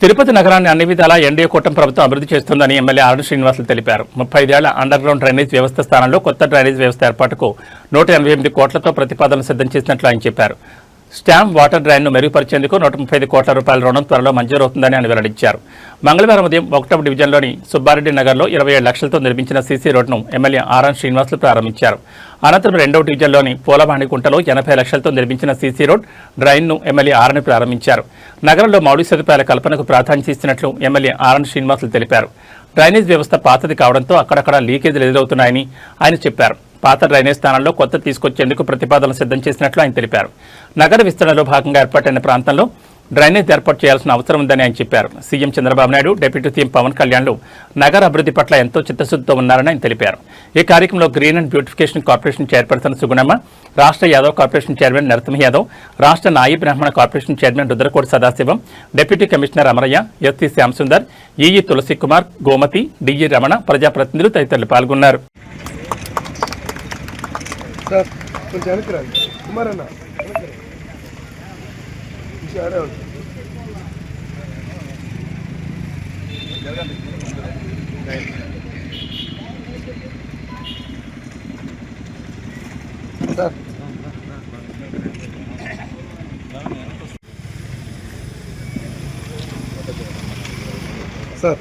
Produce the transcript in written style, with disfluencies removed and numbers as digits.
తిరుపతి నగరాన్ని అన్ని విధాలా ఎన్డీఏ కూటమి ప్రభుత్వం అభివృద్ధి చేస్తుందని ఎమ్మెల్యే ఆర్ శ్రీనివాసులు తెలిపారు. 35 ఏళ్ల అండర్ గ్రౌండ్ డ్రైనేజ్ వ్యవస్థ స్థానంలో కొత్త డ్రైనేజ్ వ్యవస్థ ఏర్పాటుకు 188 కోట్లతో ప్రతిపాదనలు సిద్ధం చేసినట్లు ఆయన చెప్పారు. స్టామ్ వాటర్ డ్రైన్ను మెరుగుపరిచేందుకు 135 కోట్ల రూపాయల రుణం త్వరలో మంజూరవుతుందని ఆయన వెల్లడించారు. మంగళవారం ఉదయం 1వ డివిజన్లోని సుబ్బారెడ్డి నగర్లో 27 లక్షలతో నిర్మించిన సీసీ రోడ్డును ఎమ్మెల్యే ఆర్ శ్రీనివాసులు ప్రారంభించారు. అనంతరం 2వ డివిజన్లోని పూలవాణికుంటలో 80 లక్షలతో నిర్మించిన సీసీ రోడ్ డ్రైన్ను ఎమ్మెల్యే ఆర్ని ప్రారంభించారు. నగరంలో మౌలిక సదుపాయాల కల్పనకు ప్రాధాన్యత ఇస్తున్నట్లు ఎమ్మెల్యే ఆర్ శ్రీనివాసులు తెలిపారు. డ్రైనేజ్ వ్యవస్థ పాతది కావడంతో అక్కడక్కడ లీకేజీలు ఎదురవుతున్నాయని ఆయన చెప్పారు. పాత డ్రైనేజ్ స్థానంలో కొత్త తీసుకొచ్చేందుకు ప్రతిపాదనలు సిద్ధం చేసినట్లు ఆయన తెలిపారు. నగర విస్తరణలో భాగంగా ఏర్పాటైన ప్రాంతంలో డ్రైనేజ్ ఏర్పాటు చేయాల్సిన అవసరం ఉందని ఆయన చెప్పారు. CM Chandrababu Naidu, deputy CM Pavan కళ్యాణ్లు నగర అభివృద్ధి పట్ల ఎంతో చిత్తశుద్ధితో ఉన్నారని ఆయన తెలిపారు. ఈ కార్యక్రమంలో green and beautification corporation chairperson Sugunamma, రాష్ట్ర యాదవ్ కార్పొరేషన్ చైర్మన్ నరసింహ యాదవ్, రాష్ట్ర నాయి బ్రాహ్మణ corporation chairman Rudrakoti Sadasivam, deputy commissioner Amaraiah, SC Shyamsundar, EE Tulasi Kumar, Gomathi, DE Ramana, ప్రజాప్రతినిధులు తదితరులు పాల్గొన్నారు. సార్ కొంచెం వెనక్కి రండి కుమార్ అన్న సార్ సార్